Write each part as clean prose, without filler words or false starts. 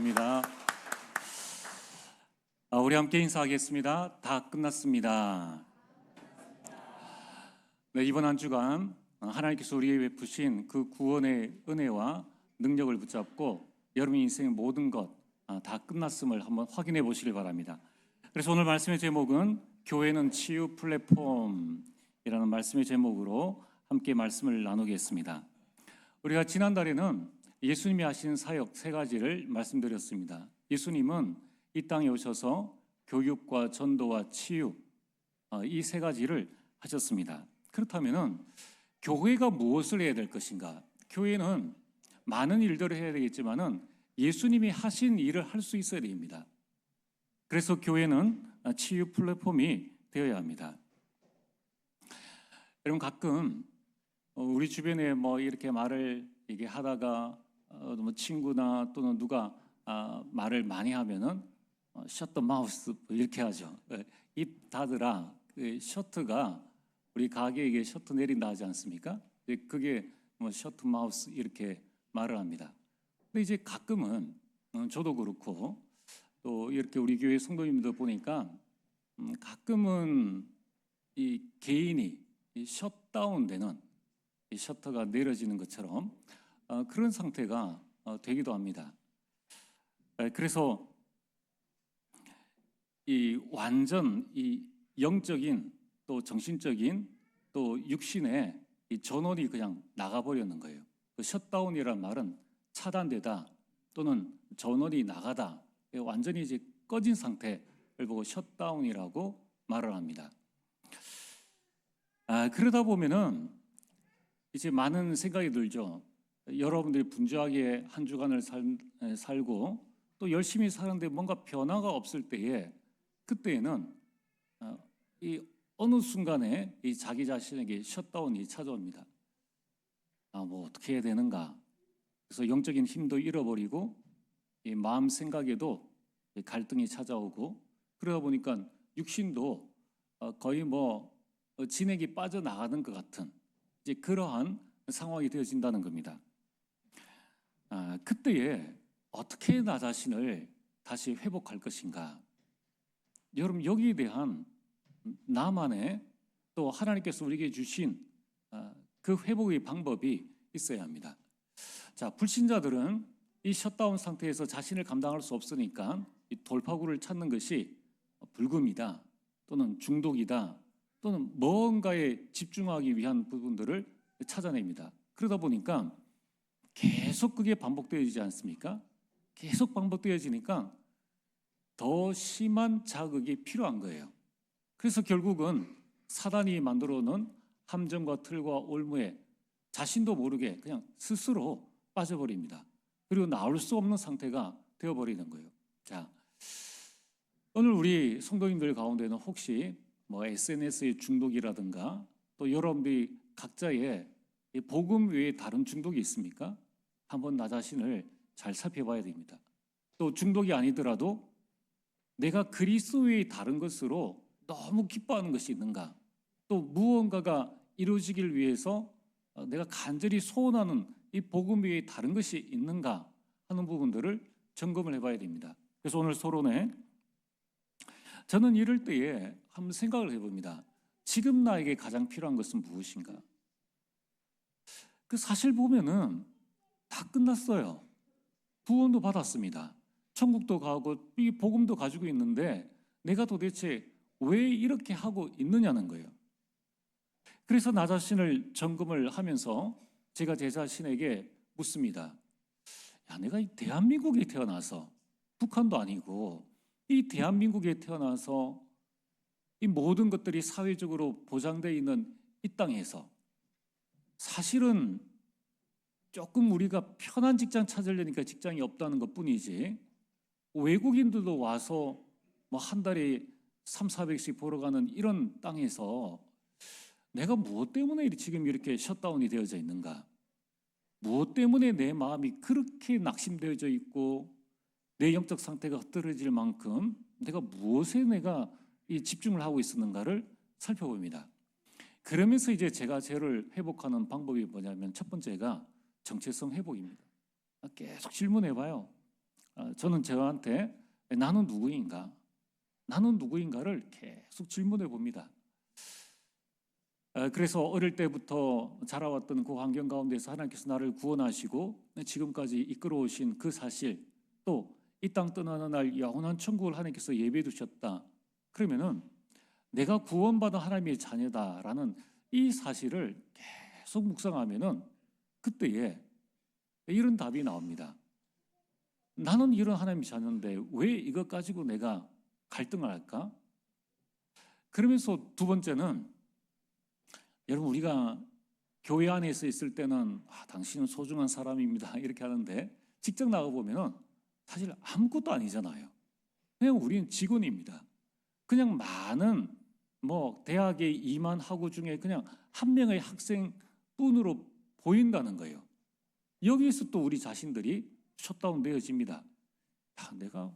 반갑습니다. 우리 함께 인사하겠습니다. 다 끝났습니다. 네, 이번 한 주간 하나님께서 우리에게 베푸신 그 구원의 은혜와 능력을 붙잡고 여러분 인생의 모든 것 다 끝났음을 한번 확인해 보시길 바랍니다. 그래서 오늘 말씀의 제목은 교회는 치유 플랫폼이라는 말씀의 제목으로 함께 말씀을 나누겠습니다. 우리가 지난달에는 예수님이 하신 사역 세 가지를 말씀드렸습니다. 예수님은 이 땅에 오셔서 교육과 전도와 치유 이 세 가지를 하셨습니다. 그렇다면 교회가 무엇을 해야 될 것인가? 교회는 많은 일들을 해야 되겠지만은 예수님이 하신 일을 할 수 있어야 됩니다. 그래서 교회는 치유 플랫폼이 되어야 합니다. 여러분 가끔 우리 주변에 이렇게 말을 하다가 뭐 친구나 또는 누가 말을 많이 하면은 셔트 더 마우스 이렇게 하죠. 입 닫으라. 셔트가 우리 가게에게 셔트 내린다 하지 않습니까? 그게 셔트 마우스 이렇게 말을 합니다. 근데 이제 가끔은 저도 그렇고 또 이렇게 우리 교회 성도님들 보니까 가끔은 이 개인이 셧다운되는 이 셔터가 내려지는 것처럼 그런 상태가 되기도 합니다. 그래서 이 완전 이 영적인 또 정신적인 또 육신의 이 전원이 그냥 나가버리는 거예요. 그 셧다운이란 말은 차단되다 또는 전원이 나가다, 완전히 이제 꺼진 상태를 보고 셧다운이라고 말을 합니다. 그러다 보면은 이제 많은 생각이 들죠. 여러분들이 분주하게 한 주간을 살고 또 열심히 사는데 뭔가 변화가 없을 때에 그때에는 이 어느 순간에 이 자기 자신에게 셧다운이 찾아옵니다. 뭐 어떻게 해야 되는가? 그래서 영적인 힘도 잃어버리고 이 마음 생각에도 갈등이 찾아오고 그러다 보니까 육신도 거의 진액이 빠져나가는 것 같은 이제 그러한 상황이 되어진다는 겁니다. 그때에 어떻게 나 자신을 다시 회복할 것인가? 여러분 여기에 대한 나만의 또 하나님께서 우리에게 주신 그 회복의 방법이 있어야 합니다. 자, 불신자들은 이 셧다운 상태에서 자신을 감당할 수 없으니까 이 돌파구를 찾는 것이 불금이다 또는 중독이다 또는 뭔가에 집중하기 위한 부분들을 찾아냅니다. 그러다 보니까 계속 그게 반복되어지지 않습니까? 계속 반복되어지니까 더 심한 자극이 필요한 거예요. 그래서 결국은 사단이 만들어 놓은 함정과 틀과 올무에 자신도 모르게 그냥 스스로 빠져버립니다. 그리고 나올 수 없는 상태가 되어버리는 거예요. 자, 오늘 우리 성도님들 가운데는 혹시 SNS의 중독이라든가 또 여러분들이 각자의 복음 외에 다른 중독이 있습니까? 한번 나 자신을 잘 살펴봐야 됩니다. 또 중독이 아니더라도 내가 그리스도 외의 다른 것으로 너무 기뻐하는 것이 있는가? 또 무언가가 이루어지길 위해서 내가 간절히 소원하는 이 복음 외에 다른 것이 있는가 하는 부분들을 점검을 해봐야 됩니다. 그래서 오늘 서론에 저는 이럴 때에 한번 생각을 해봅니다. 지금 나에게 가장 필요한 것은 무엇인가? 그 사실 보면은 다 끝났어요. 구원도 받았습니다. 천국도 가고 이 복음도 가지고 있는데 내가 도대체 왜 이렇게 하고 있느냐는 거예요. 그래서 나 자신을 점검을 하면서 제가 제 자신에게 묻습니다. 내가 이 대한민국에 태어나서 북한도 아니고 이 대한민국에 태어나서 이 모든 것들이 사회적으로 보장되어 있는 이 땅에서 사실은 조금 우리가 편한 직장 찾으려니까 직장이 없다는 것뿐이지 외국인들도 와서 한 달에 300~400씩 벌어 가는 이런 땅에서 내가 무엇 때문에 지금 이렇게 셧다운이 되어져 있는가? 무엇 때문에 내 마음이 그렇게 낙심되어져 있고 내 영적 상태가 흩어질 만큼 내가 무엇에 내가 이 집중을 하고 있었는가를 살펴봅니다. 그러면서 이제 제가 저를 회복하는 방법이 뭐냐면 첫 번째가 정체성 회복입니다. 계속 질문해봐요. 저는 저한테 나는 누구인가? 나는 누구인가를 계속 질문해 봅니다. 그래서 어릴 때부터 자라왔던 그 환경 가운데서 하나님께서 나를 구원하시고 지금까지 이끌어 오신 그 사실, 또 이 땅 떠나는 날 영원한 천국을 하나님께서 예비해 두셨다. 그러면은 내가 구원받은 하나님의 자녀다라는 이 사실을 계속 묵상하면은 그때에 이런 답이 나옵니다. 나는 이런 하나님의 자녀인데 왜 이것 가지고 내가 갈등을 할까? 그러면서 두 번째는, 여러분, 우리가 교회 안에서 있을 때는 당신은 소중한 사람입니다 이렇게 하는데, 직장 나가보면 사실 아무것도 아니잖아요. 그냥 우리는 직원입니다. 그냥 많은 대학에 임한 학우 중에 그냥 한 명의 학생뿐으로 보인다는 거예요. 여기에서 또 우리 자신들이 셧다운 되어집니다. 내가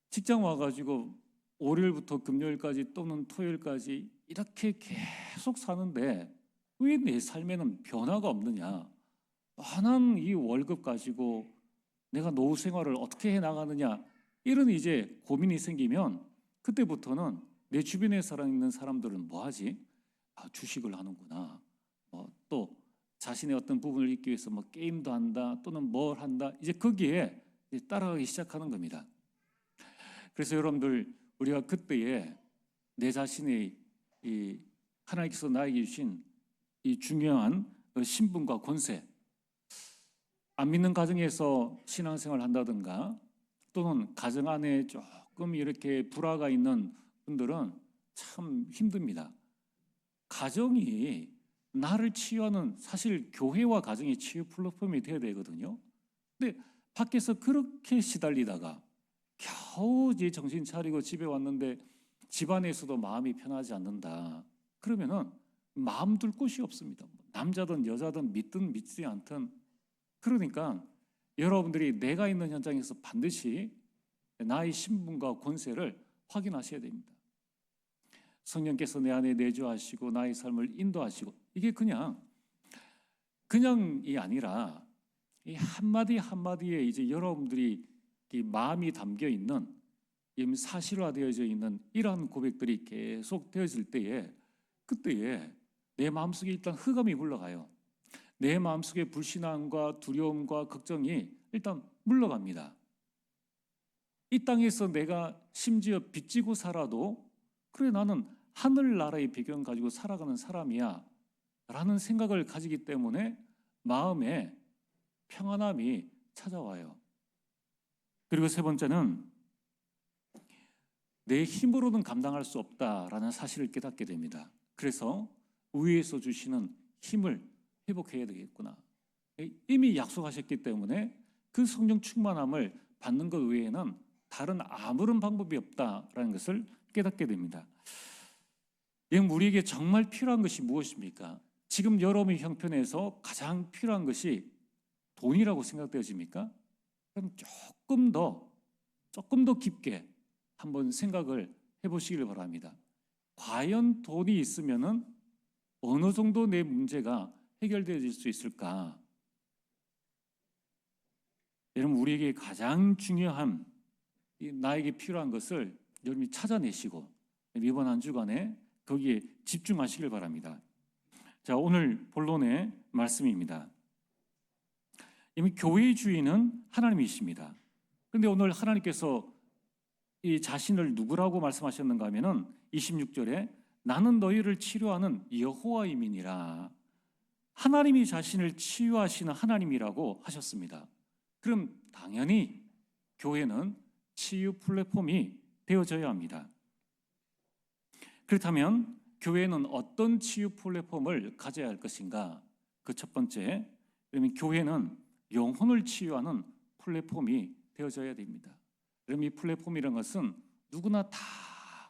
직장 와가지고 월요일부터 금요일까지 또는 토요일까지 이렇게 계속 사는데 왜 내 삶에는 변화가 없느냐? 뻔한 이 월급 가지고 내가 노후 생활을 어떻게 해 나가느냐, 이런 이제 고민이 생기면 그때부터는 내 주변에 있는 사람들은 뭐 하지? 주식을 하는구나. 또 자신의 어떤 부분을 잊기 위해서 게임도 한다, 또는 뭘 한다. 이제 거기에 이제 따라가기 시작하는 겁니다. 그래서 여러분들, 우리가 그때에 내 자신의 이 하나님께서 나에게 주신 이 중요한 신분과 권세, 안 믿는 가정에서 신앙생활을 한다든가, 또는 가정 안에 조금 이렇게 불화가 있는 분들은 참 힘듭니다. 가정이 나를 치유하는, 사실 교회와 가정이 치유 플랫폼이 되어야 되거든요. 근데 밖에서 그렇게 시달리다가 겨우 이제 정신 차리고 집에 왔는데 집안에서도 마음이 편하지 않는다. 그러면은 마음 둘 곳이 없습니다. 남자든 여자든 믿든 믿지 않든. 그러니까 여러분들이 내가 있는 현장에서 반드시 나의 신분과 권세를 확인하셔야 됩니다. 성령께서 내 안에 내주하시고 나의 삶을 인도하시고, 이게 그냥이 아니라 이 한마디 한마디에 이제 여러분들이 이 마음이 담겨 있는, 사실화되어져 있는 이러한 고백들이 계속 되어질 때에, 그때에 내 마음속에 일단 흑암이 물러가요. 내 마음속에 불신앙과 두려움과 걱정이 일단 물러갑니다. 이 땅에서 내가 심지어 빚지고 살아도 그래, 나는 하늘나라의 배경 가지고 살아가는 사람이야 라는 생각을 가지기 때문에 마음에 평안함이 찾아와요. 그리고 세 번째는, 내 힘으로는 감당할 수 없다라는 사실을 깨닫게 됩니다. 그래서 위에서 주시는 힘을 회복해야 되겠구나. 이미 약속하셨기 때문에 그 성령 충만함을 받는 것 외에는 다른 아무런 방법이 없다라는 것을 깨닫게 됩니다. 우리에게 정말 필요한 것이 무엇입니까? 지금 여러분의 형편에서 가장 필요한 것이 돈이라고 생각되어집니까? 그럼 조금 더 깊게 한번 생각을 해보시길 바랍니다. 과연 돈이 있으면은 어느 정도 내 문제가 해결되어질 수 있을까? 여러분, 우리에게 가장 중요한, 나에게 필요한 것을 여러분이 찾아내시고 이번 한 주간에 거기에 집중하시길 바랍니다. 자, 오늘 본론의 말씀입니다. 이미 교회의 주인은 하나님이십니다. 그런데 오늘 하나님께서 이 자신을 누구라고 말씀하셨는가 하면은 26절에 나는 너희를 치료하는 여호와임이니라. 하나님이 자신을 치유하시는 하나님이라고 하셨습니다. 그럼 당연히 교회는 치유 플랫폼이 되어져야 합니다. 그렇다면 교회는 어떤 치유 플랫폼을 가져야 할 것인가? 그 첫 번째, 그러면 교회는 영혼을 치유하는 플랫폼이 되어져야 됩니다. 그럼 이 플랫폼이라는 것은 누구나 다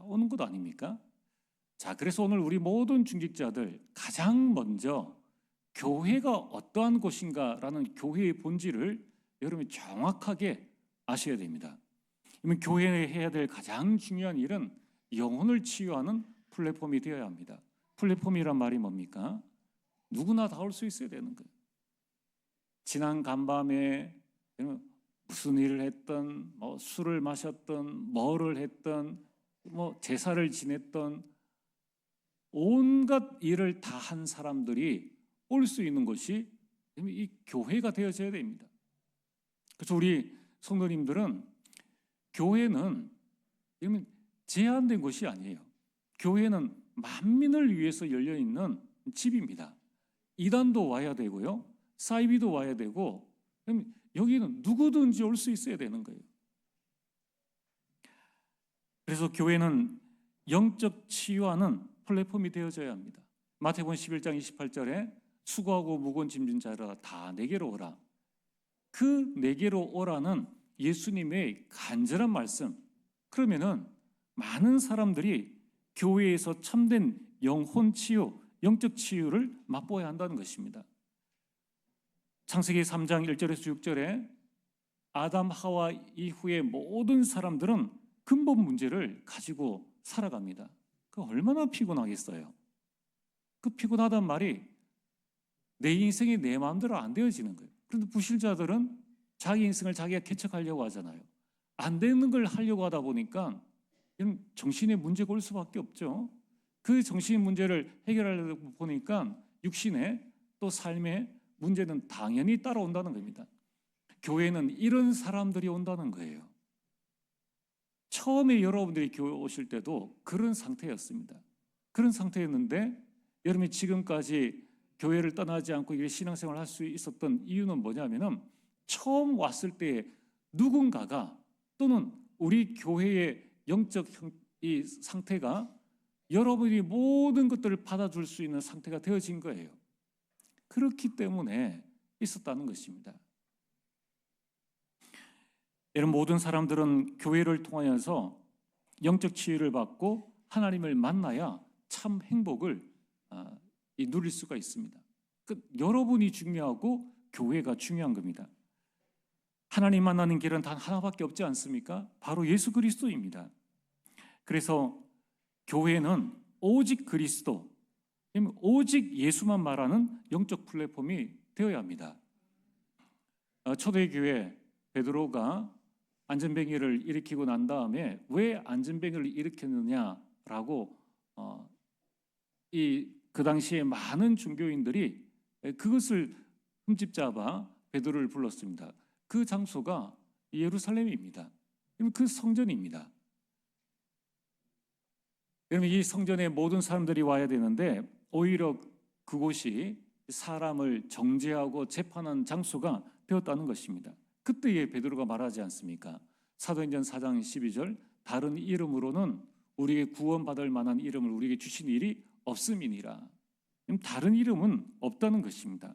오는 것 아닙니까? 자, 그래서 오늘 우리 모든 중직자들 가장 먼저 교회가 어떠한 곳인가라는 교회의 본질을 여러분이 정확하게 아셔야 됩니다. 그러면 교회에 해야 될 가장 중요한 일은 영혼을 치유하는 플랫폼이 되어야 합니다. 플랫폼이란 말이 뭡니까? 누구나 다 올 수 있어야 되는 거예요. 지난 간밤에 무슨 일을 했던, 뭐 술을 마셨던, 뭐를 했던, 뭐 제사를 지냈던 온갖 일을 다 한 사람들이 올 수 있는 곳이 이 교회가 되어져야 됩니다. 그래서 우리 성도님들은 교회는 제한된 곳이 아니에요. 교회는 만민을 위해서 열려 있는 집입니다. 이단도 와야 되고요, 사이비도 와야 되고, 여기는 누구든지 올 수 있어야 되는 거예요. 그래서 교회는 영적 치유하는 플랫폼이 되어져야 합니다. 마태복음 11장 28절에 수고하고 무거운 짐진 자라 다 내게로 오라. 그 내게로 오라는 예수님의 간절한 말씀. 그러면은 많은 사람들이 교회에서 참된 영혼 치유, 영적 치유를 맛보아야 한다는 것입니다. 창세기 3장 1절에서 6절에 아담 하와 이후의 모든 사람들은 근본 문제를 가지고 살아갑니다. 그 얼마나 피곤하겠어요. 그 피곤하단 말이 내 인생이 내 마음대로 안 되어지는 거예요. 그런데 부실자들은 자기 인생을 자기가 개척하려고 하잖아요. 안 되는 걸 하려고 하다 보니까 정신의 문제가 올 수밖에 없죠. 그 정신의 문제를 해결하려고 보니까 육신의 또 삶의 문제는 당연히 따라온다는 겁니다. 교회는 이런 사람들이 온다는 거예요. 처음에 여러분들이 교회 오실 때도 그런 상태였습니다. 그런 상태였는데 여러분이 지금까지 교회를 떠나지 않고 신앙생활을 할 수 있었던 이유는 뭐냐면은 처음 왔을 때 누군가가 또는 우리 교회의 영적 이 상태가 여러분이 모든 것들을 받아줄 수 있는 상태가 되어진 거예요. 그렇기 때문에 있었다는 것입니다. 여러분, 모든 사람들은 교회를 통하여서 영적 치유를 받고 하나님을 만나야 참 행복을 누릴 수가 있습니다. 여러분이 중요하고 교회가 중요한 겁니다. 하나님 만나는 길은 단 하나밖에 없지 않습니까? 바로 예수 그리스도입니다. 그래서 교회는 오직 그리스도, 오직 예수만 말하는 영적 플랫폼이 되어야 합니다. 초대교회 베드로가 안전뱅이를 일으키고 난 다음에 왜 안전뱅이를 일으켰느냐라고 그 당시에 많은 종교인들이 그것을 흠집잡아 베드로를 불렀습니다. 그 장소가 예루살렘입니다. 그 성전입니다. 여러분, 이 성전에 모든 사람들이 와야 되는데 오히려 그곳이 사람을 정죄하고 재판하는 장소가 되었다는 것입니다. 그때에 베드로가 말하지 않습니까? 사도행전 4장 12절, 다른 이름으로는 우리에게 구원받을 만한 이름을 우리에게 주신 일이 없음이니라. 다른 이름은 없다는 것입니다.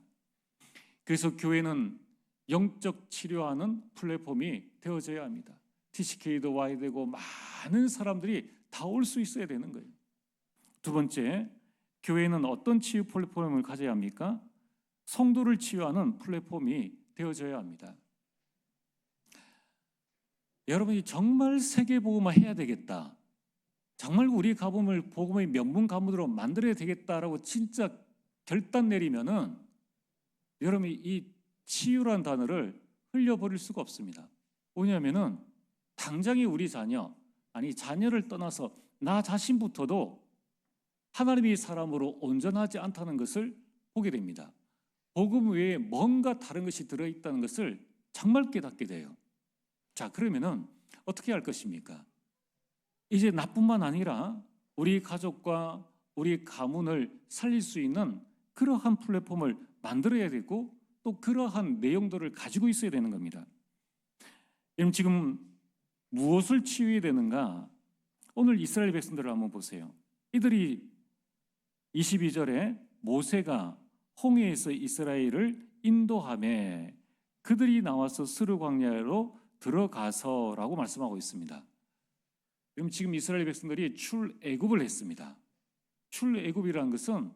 그래서 교회는 영적 치료하는 플랫폼이 되어져야 합니다. TCK도 와야 되고 많은 사람들이 다 올 수 있어야 되는 거예요. 두 번째, 교회는 어떤 치유 플랫폼을 가져야 합니까? 성도를 치유하는 플랫폼이 되어져야 합니다. 여러분이 정말 세계복음화 해야 되겠다, 정말 우리 가문을 복음의 명문 가문으로 만들어야 되겠다라고 진짜 결단 내리면은 여러분이 이 치유란 단어를 흘려버릴 수가 없습니다. 왜냐하면은 당장에 우리 자녀, 아니 자녀를 떠나서 나 자신부터도 하나님의 사람으로 온전하지 않다는 것을 보게 됩니다. 복음 외에 뭔가 다른 것이 들어있다는 것을 정말 깨닫게 돼요. 자, 그러면은 어떻게 할 것입니까? 이제 나뿐만 아니라 우리 가족과 우리 가문을 살릴 수 있는 그러한 플랫폼을 만들어야 되고 또 그러한 내용들을 가지고 있어야 되는 겁니다. 여러분, 지금 무엇을 치유해야 되는가? 오늘 이스라엘 백성들을 한번 보세요. 이들이 22절에 모세가 홍해에서 이스라엘을 인도하매 그들이 나와서 스르 광야로 들어가서라고 말씀하고 있습니다. 그럼 지금 이스라엘 백성들이 출애굽을 했습니다. 출애굽이라는 것은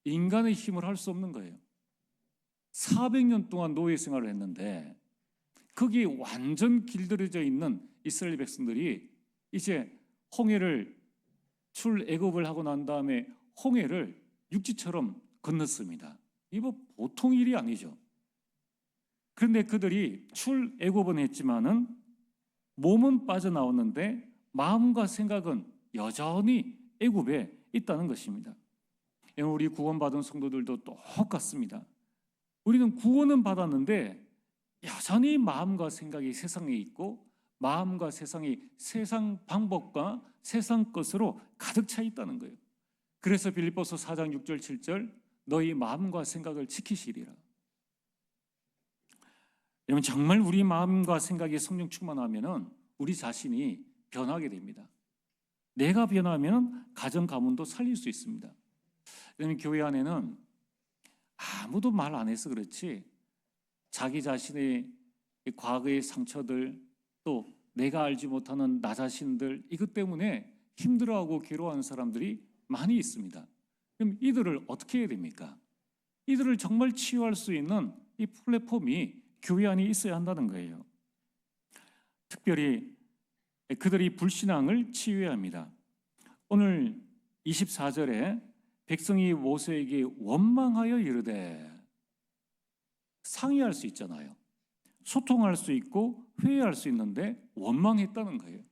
인간의 힘을 할 수 없는 거예요. 400년 동안 노예 생활을 했는데 거기에 완전 길들여져 있는 이스라엘 백성들이 이제 홍해를 출애굽을 하고 난 다음에 홍해를 육지처럼 건넜습니다. 이거 보통 일이 아니죠. 그런데 그들이 출애굽은 했지만은 몸은 빠져나왔는데 마음과 생각은 여전히 애굽에 있다는 것입니다. 우리 구원받은 성도들도 똑같습니다. 우리는 구원은 받았는데 여전히 마음과 생각이 세상에 있고 마음과 세상이 세상 방법과 세상 것으로 가득 차 있다는 거예요. 그래서 빌립보서 4장 6절 7절 너희 마음과 생각을 지키시리라. 여러분, 정말 우리 마음과 생각이 성령 충만하면은 우리 자신이 변하게 됩니다. 내가 변하면 가정 가문도 살릴 수 있습니다. 여러분, 교회 안에는 아무도 말 안 해서 그렇지 자기 자신의 과거의 상처들, 또 내가 알지 못하는 나 자신들, 이것 때문에 힘들어하고 괴로워하는 사람들이 많이 있습니다. 그럼 이들을 어떻게 해야 됩니까? 이들을 정말 치유할 수 있는 이 플랫폼이 교회 안에 있어야 한다는 거예요. 특별히 그들이 불신앙을 치유해야 합니다. 오늘 24절에 백성이 모세에게 원망하여 이르되, 상의할 수 있잖아요. 소통할 수 있고 회의할 수 있는데 원망했다는 거예요.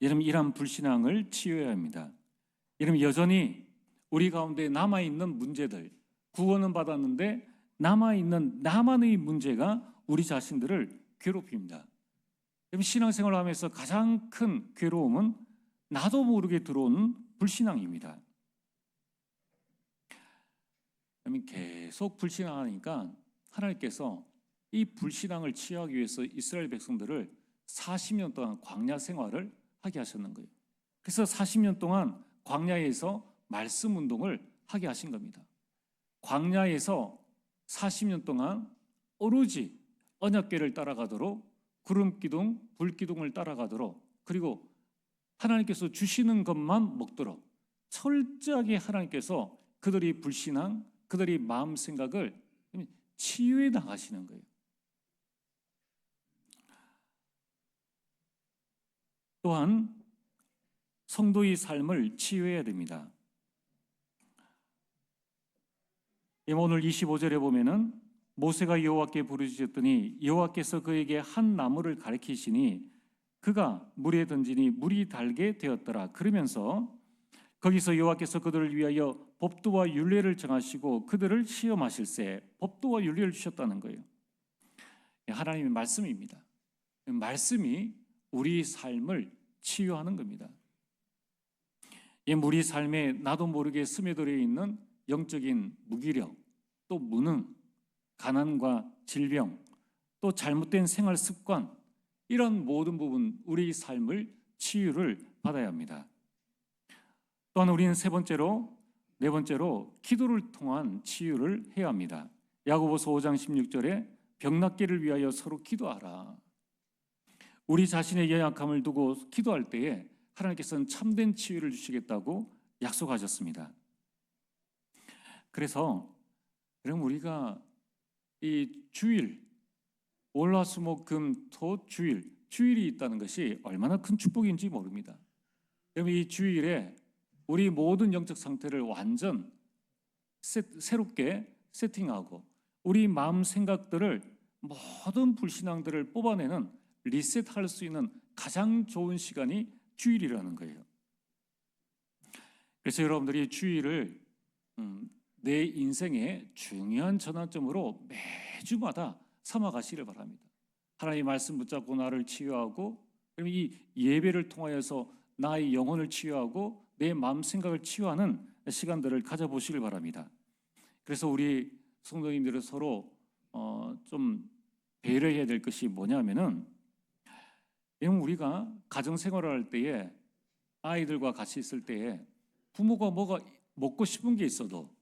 여러분, 이런 불신앙을 치유해야 합니다. 여러분, 여전히 우리 가운데 남아있는 문제들, 구원은 받았는데 남아있는 나만의 문제가 우리 자신들을 괴롭힙니다. 여러분, 신앙생활을 하면서 가장 큰 괴로움은 나도 모르게 들어오는 불신앙입니다. 계속 불신앙하니까 하나님께서 이 불신앙을 치유하기 위해서 이스라엘 백성들을 40년 동안 광야 생활을 하게 하셨는 거예요. 그래서 40년 동안 광야에서 말씀 운동을 하게 하신 겁니다. 광야에서 40년 동안 오로지 언약궤를 따라가도록, 구름 기둥, 불 기둥을 따라가도록, 그리고 하나님께서 주시는 것만 먹도록 철저하게 하나님께서 그들이 불신앙, 그들이 마음 생각을 치유해 나가시는 거예요. 또한 성도의 삶을 치유해야 됩니다. 오늘 25절에 보면은 모세가 여호와께 부르짖었더니 여호와께서 그에게 한 나무를 가리키시니 그가 물에 던지니 물이 달게 되었더라. 그러면서 거기서 여호와께서 그들을 위하여 법도와 율례를 정하시고 그들을 시험하실세. 법도와 율례를 주셨다는 거예요. 하나님의 말씀입니다. 말씀이 우리 삶을 치유하는 겁니다. 우리 삶에 나도 모르게 스며들어 있는 영적인 무기력, 또 무능, 가난과 질병, 또 잘못된 생활 습관, 이런 모든 부분 우리 삶을 치유를 받아야 합니다. 또한 우리는 네 번째로 기도를 통한 치유를 해야 합니다. 야고보서 5장 16절에 병낫기를 위하여 서로 기도하라. 우리 자신의 연약함을 두고 기도할 때에 하나님께서는 참된 치유를 주시겠다고 약속하셨습니다. 그래서 그럼 우리가 이 주일, 월화수목금토 주일이 있다는 것이 얼마나 큰 축복인지 모릅니다. 그럼 이 주일에 우리 모든 영적 상태를 완전 새롭게 세팅하고 우리 마음 생각들을, 모든 불신앙들을 뽑아내는, 리셋할 수 있는 가장 좋은 시간이 주일이라는 거예요. 그래서 여러분들이 주일을 내 인생의 중요한 전환점으로 매주마다 삼아가시길 바랍니다. 하나님의 말씀 붙잡고 나를 치유하고, 그럼 이 예배를 통하여서 나의 영혼을 치유하고 내 마음 생각을 치유하는 시간들을 가져보시길 바랍니다. 그래서 우리 성도님들은 서로 좀 배려해야 될 것이 뭐냐면은, 우리가 가정생활을 할 때에 아이들과 같이 있을 때에 부모가 뭐가 먹고 싶은 게 있어도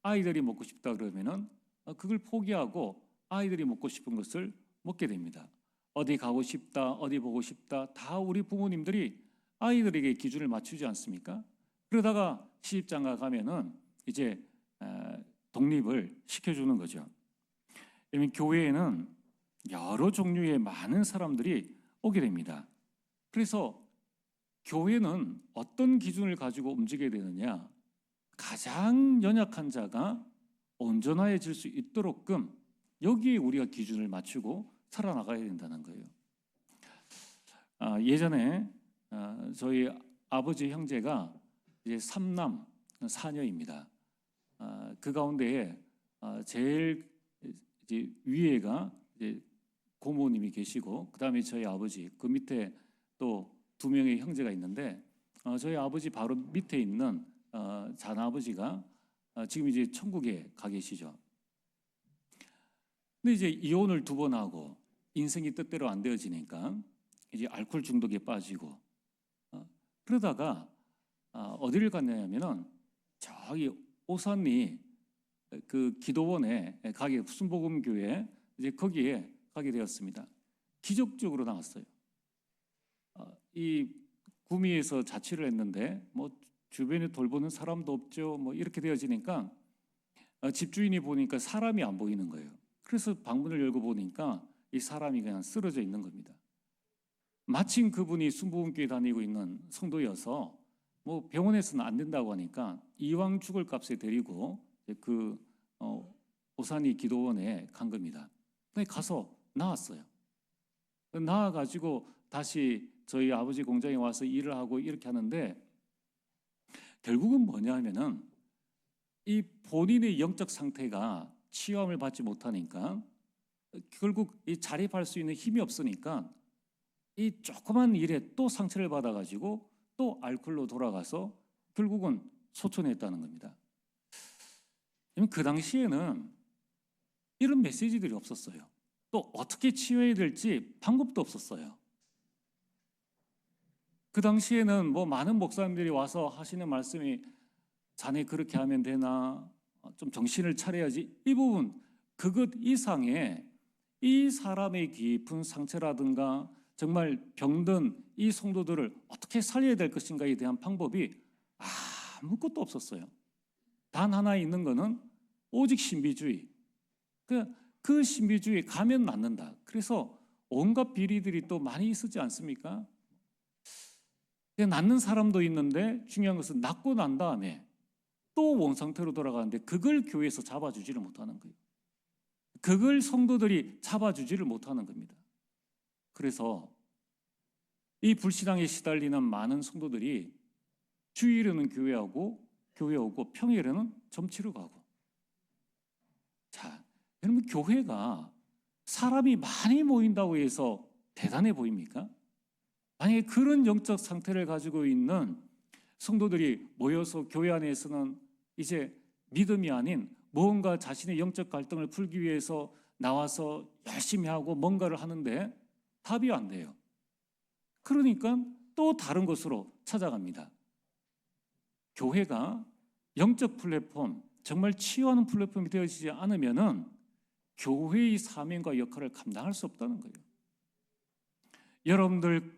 아이들이 먹고 싶다 그러면은 그걸 포기하고 아이들이 먹고 싶은 것을 먹게 됩니다. 어디 가고 싶다, 어디 보고 싶다, 다 우리 부모님들이 아이들에게 기준을 맞추지 않습니까? 그러다가 시집장가 가면은 이제 독립을 시켜주는 거죠. 교회에는 여러 종류의 많은 사람들이 오게 됩니다. 그래서 교회는 어떤 기준을 가지고 움직여야 되느냐? 가장 연약한 자가 온전해질 수 있도록끔 여기에 우리가 기준을 맞추고 살아나가야 된다는 거예요. 예전에 저희 아버지 형제가 이제 3남 4녀입니다. 그 가운데에 제일 이제 위에가 이제 고모님이 계시고, 그 다음에 저희 아버지, 그 밑에 또 2명의 형제가 있는데, 저희 아버지 바로 밑에 있는 자나아버지가 지금 이제 천국에 가 계시죠. 근데 이제 이혼을 2번 하고 인생이 뜻대로 안 되어지니까 이제 알코올 중독에 빠지고, 그러다가 어디를 갔냐면은 저기 오산리 그 기도원에 가게, 순복음교회, 이제 거기에 가게 되었습니다. 기적적으로 나왔어요. 이 구미에서 자취를 했는데 뭐 주변에 돌보는 사람도 없죠. 뭐 이렇게 되어지니까 집주인이 보니까 사람이 안 보이는 거예요. 그래서 방문을 열고 보니까 이 사람이 그냥 쓰러져 있는 겁니다. 마침 그분이 순복음교회 다니고 있는 성도여서 뭐 병원에서는 안 된다고 하니까 이왕 죽을 값에 데리고 그 오산리 기도원에 간 겁니다. 근데 가서 나왔어요. 나와가지고 다시 저희 아버지 공장에 와서 일을 하고 이렇게 하는데, 결국은 뭐냐 하면은 이 본인의 영적 상태가 치유함을 받지 못하니까, 결국 이 자립할 수 있는 힘이 없으니까 이 조그만 일에 또 상처를 받아가지고 또 알코올로 돌아가서 결국은 소천했다는 겁니다. 그 당시에는 이런 메시지들이 없었어요. 또 어떻게 치유해야 될지 방법도 없었어요. 그 당시에는 뭐 많은 목사님들이 와서 하시는 말씀이 자네 그렇게 하면 되나, 좀 정신을 차려야지, 이 부분 그것 이상의 이 사람의 깊은 상처라든가 정말 병든 이 성도들을 어떻게 살려야 될 것인가에 대한 방법이 아무것도 없었어요. 단 하나 있는 거는 오직 신비주의. 그 신비주의 가면 낫는다. 그래서 온갖 비리들이 또 많이 있었지 않습니까? 낫는 사람도 있는데 중요한 것은 낫고 난 다음에 또 원상태로 돌아가는데 그걸 교회에서 잡아주지를 못하는 거예요. 그걸 성도들이 잡아주지를 못하는 겁니다. 그래서 이 불신앙에 시달리는 많은 성도들이 주일에는 교회 오고 평일에는 점치러 가고. 자, 여러분, 교회가 사람이 많이 모인다고 해서 대단해 보입니까? 만약에 그런 영적 상태를 가지고 있는 성도들이 모여서 교회 안에서는 이제 믿음이 아닌 무언가 자신의 영적 갈등을 풀기 위해서 나와서 열심히 하고 뭔가를 하는데 답이 안 돼요. 그러니까 또 다른 곳으로 찾아갑니다. 교회가 영적 플랫폼, 정말 치유하는 플랫폼이 되어지지 않으면은 교회의 사명과 역할을 감당할 수 없다는 거예요. 여러분들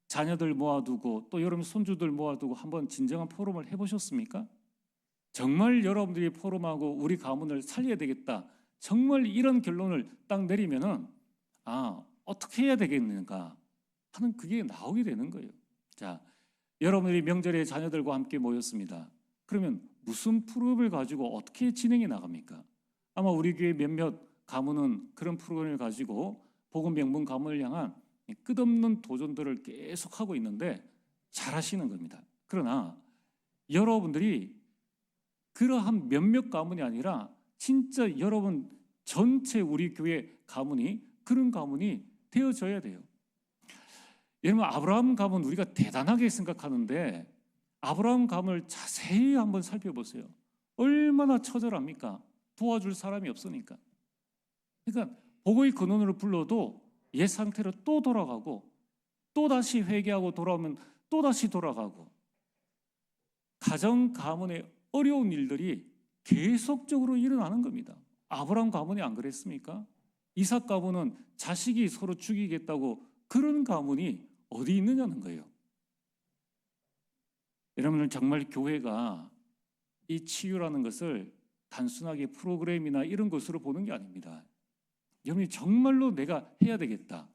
자녀들 모아두고 또 여러분 손주들 모아두고 한번 진정한 포럼을 해보셨습니까? 정말 여러분들이 포럼하고 우리 가문을 살려야 되겠다, 정말 이런 결론을 딱 내리면은 어떻게 해야 되겠는가 하는 그게 나오게 되는 거예요. 자, 여러분들이 명절에 자녀들과 함께 모였습니다. 그러면 무슨 프로그램을 가지고 어떻게 진행해 나갑니까? 아마 우리 교회 몇몇 가문은 그런 프로그램을 가지고 복음 명분 가문을 향한 끝없는 도전들을 계속하고 있는데 잘하시는 겁니다. 그러나 여러분들이 그러한 몇몇 가문이 아니라 진짜 여러분 전체 우리 교회 가문이 그런 가문이 되어져야 돼요. 여러분, 아브라함 가문 우리가 대단하게 생각하는데 아브라함 가문을 자세히 한번 살펴보세요. 얼마나 처절합니까? 도와줄 사람이 없으니까. 그러니까 복의 근원으로 불러도 옛 상태로 또 돌아가고, 또 다시 회개하고 돌아오면 또 다시 돌아가고, 가정 가문의 어려운 일들이 계속적으로 일어나는 겁니다. 아브라함 가문이 안 그랬습니까? 이삭 가문은 자식이 서로 죽이겠다고 그런 가문이 어디 있느냐는 거예요. 여러분들, 정말 교회가 이 치유라는 것을 단순하게 프로그램이나 이런 것으로 보는 게 아닙니다. 여러분이 정말로 내가 해야 되겠다,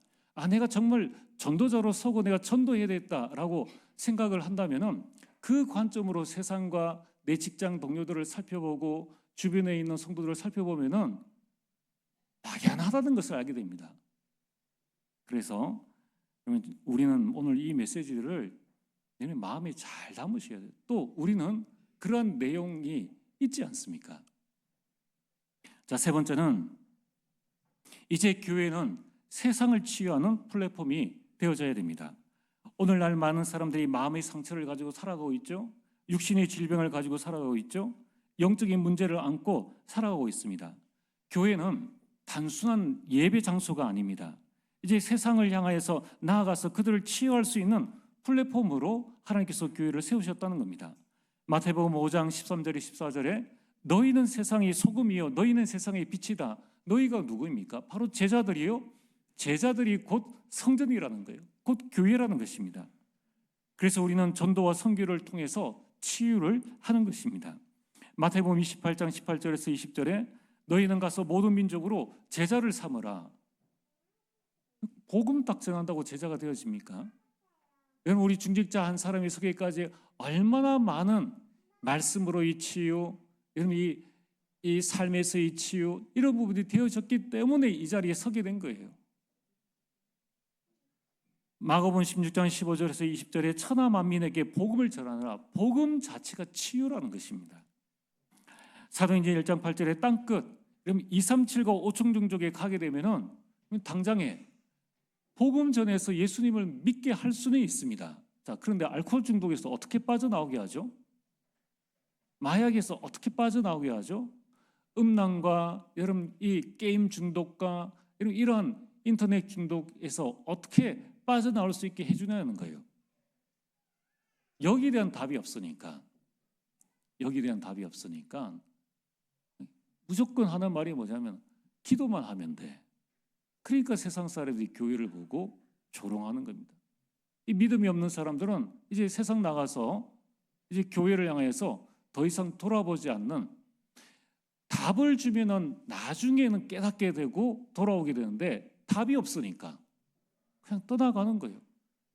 내가 정말 전도자로 서고 내가 전도해야 되겠다라고 생각을 한다면은 그 관점으로 세상과 내 직장 동료들을 살펴보고 주변에 있는 성도들을 살펴보면은 막연하다는 것을 알게 됩니다. 그래서 우리는 오늘 이 메시지를 여러분 마음에 잘 담으셔야 돼요. 또 우리는 그런 내용이 있지 않습니까? 자, 세 번째는 이제 교회는 세상을 치유하는 플랫폼이 되어져야 됩니다. 오늘날 많은 사람들이 마음의 상처를 가지고 살아가고 있죠. 육신의 질병을 가지고 살아가고 있죠. 영적인 문제를 안고 살아가고 있습니다. 교회는 단순한 예배 장소가 아닙니다. 이제 세상을 향하여서 나아가서 그들을 치유할 수 있는 플랫폼으로 하나님께서 교회를 세우셨다는 겁니다. 마태복음 5장 13절에 14절에 너희는 세상의 소금이요 너희는 세상의 빛이다. 너희가 누구입니까? 바로 제자들이요. 제자들이 곧 성전이라는 거예요. 곧 교회라는 것입니다. 그래서 우리는 전도와 선교를 통해서 치유를 하는 것입니다. 마태복음 28장 18절에서 20절에 너희는 가서 모든 민족으로 제자를 삼으라. 복음 딱 전한다고 제자가 되어집니까? 여러분, 우리 중직자 한 사람이 서기까지 얼마나 많은 말씀으로 이 치유, 여러분 이 삶에서의 치유 이런 부분이 되어졌기 때문에 이 자리에 서게 된 거예요. 마가복음 16장 15절에서 20절에 천하 만민에게 복음을 전하느라. 복음 자체가 치유라는 것입니다. 사도행전 1장 8절에 땅끝 237과 5천 종족에 가게 되면은 당장에 복음 전에서 예수님을 믿게 할 수는 있습니다. 자, 그런데 알코올 중독에서 어떻게 빠져나오게 하죠? 마약에서 어떻게 빠져나오게 하죠? 음란과 여러분 이 게임 중독과 이런 인터넷 중독에서 어떻게 빠져나올 수 있게 해주냐는 거예요. 여기에 대한 답이 없으니까 무조건 하는 말이 뭐냐면 기도만 하면 돼. 그러니까 세상 사람들이 교회를 보고 조롱하는 겁니다. 이 믿음이 없는 사람들은 이제 세상 나가서 이제 교회를 향해서 더 이상 돌아보지 않는, 답을 주면은 나중에는 깨닫게 되고 돌아오게 되는데 답이 없으니까 그냥 떠나가는 거예요.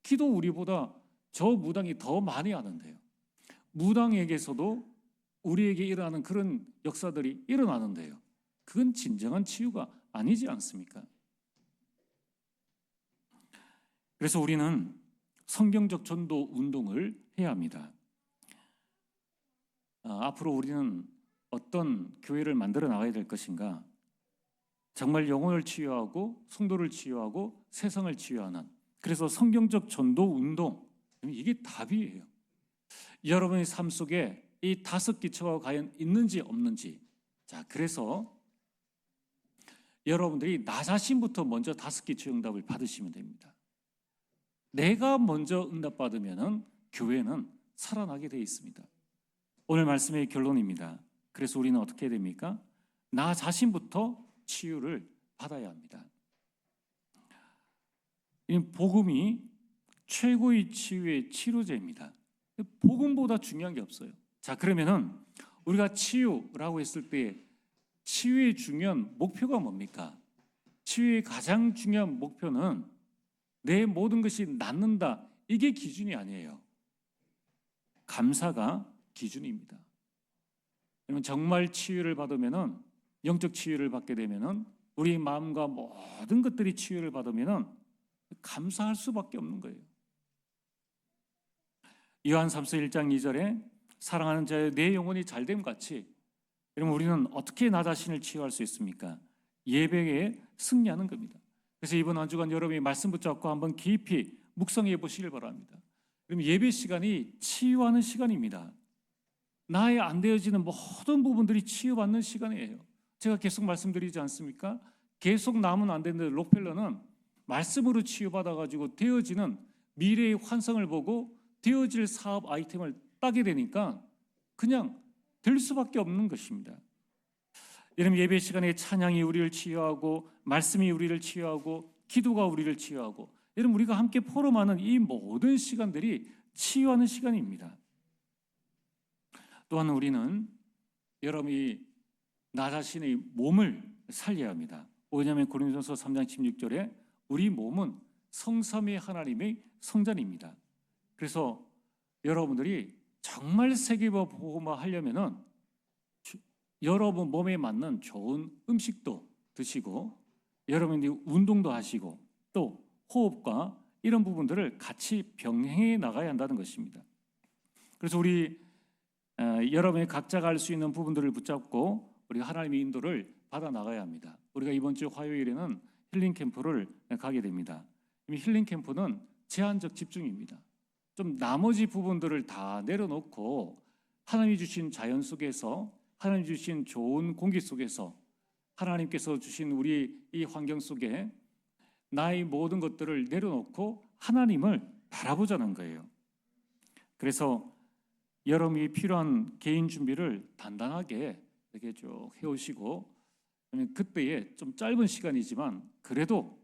기도 우리보다 저 무당이 더 많이 하는데요. 무당에게서도 우리에게 일어나는 그런 역사들이 일어나는데요. 그건 진정한 치유가 아니지 않습니까? 그래서 우리는 성경적 전도 운동을 해야 합니다. 앞으로 우리는 어떤 교회를 만들어 나가야 될 것인가? 정말 영혼을 치유하고 성도를 치유하고 세상을 치유하는, 그래서 성경적 전도 운동, 이게 답이에요. 여러분의 삶 속에 이 5기초가 과연 있는지 없는지. 자, 그래서 여러분들이 나 자신부터 먼저 5기초 응답을 받으시면 됩니다. 내가 먼저 응답받으면 교회는 살아나게 되어 있습니다. 오늘 말씀의 결론입니다. 그래서 우리는 어떻게 해야 됩니까? 나 자신부터 치유를 받아야 합니다. 이 복음이 최고의 치유의 치료제입니다. 복음보다 중요한 게 없어요. 자, 그러면은 우리가 치유라고 했을 때 치유의 중요한 목표가 뭡니까? 치유의 가장 중요한 목표는 내 모든 것이 낫는다, 이게 기준이 아니에요. 감사가 기준입니다. 그러면 정말 치유를 받으면은, 영적 치유를 받게 되면은, 우리 마음과 모든 것들이 치유를 받으면은 감사할 수밖에 없는 거예요. 요한삼서 1장 2절에 사랑하는 자여 내 영혼이 잘됨 같이, 그러면 우리는 어떻게 나 자신을 치유할 수 있습니까? 예배에 승리하는 겁니다. 그래서 이번 한 주간 여러분이 말씀 붙잡고 한번 깊이 묵상해 보시길 바랍니다. 그럼 예배 시간이 치유하는 시간입니다. 나의 안 되어지는 모든 부분들이 치유받는 시간이에요. 제가 계속 말씀드리지 않습니까? 계속 나면 안 되는데 록펠러는 말씀으로 치유받아가지고 되어지는 미래의 환상을 보고 되어질 사업 아이템을 따게 되니까 그냥 될 수밖에 없는 것입니다. 여러분, 예배 시간에 찬양이 우리를 치유하고, 말씀이 우리를 치유하고, 기도가 우리를 치유하고, 여러분 우리가 함께 포럼하는 이 모든 시간들이 치유하는 시간입니다. 또한 우리는 여러분이 나 자신의 몸을 살려야 합니다. 왜냐하면 고린도전서 3장 16절에 우리 몸은 성삼위 하나님의 성전입니다. 그래서 여러분들이 정말 세계화 복음화 하려면은 여러분 몸에 맞는 좋은 음식도 드시고 여러분이 운동도 하시고 또 호흡과 이런 부분들을 같이 병행해 나가야 한다는 것입니다. 그래서 우리 여러분이 각자가 할 수 있는 부분들을 붙잡고 우리 하나님의 인도를 받아 나가야 합니다. 우리가 이번 주 화요일에는 힐링 캠프를 가게 됩니다. 이미 힐링 캠프는 제한적 집중입니다. 좀 나머지 부분들을 다 내려놓고 하나님이 주신 자연 속에서, 하나님 주신 좋은 공기 속에서, 하나님께서 주신 우리 이 환경 속에 나의 모든 것들을 내려놓고 하나님을 바라보자는 거예요. 그래서 여러분이 필요한 개인 준비를 단단하게 이렇게 쭉 해오시고, 그때에 좀 짧은 시간이지만 그래도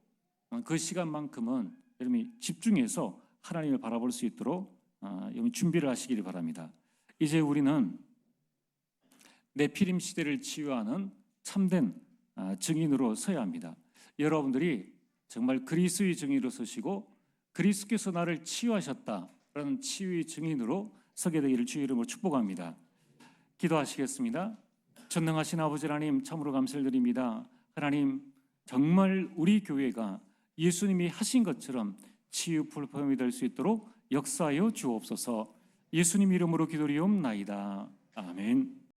그 시간만큼은 여러분이 집중해서 하나님을 바라볼 수 있도록 여러분 준비를 하시기를 바랍니다. 이제 우리는 네피림 시대를 치유하는 참된 증인으로 서야 합니다. 여러분들이 정말 그리스도의 증인으로 서시고 그리스도께서 나를 치유하셨다라는 치유의 증인으로 서게 되기를 주의 이름으로 축복합니다. 기도하시겠습니다. 전능하신 아버지 하나님, 참으로 감사를 드립니다. 하나님, 정말 우리 교회가 예수님이 하신 것처럼 치유 플랫폼이 될 수 있도록 역사하여 주옵소서. 예수님 이름으로 기도리옵나이다. 아멘.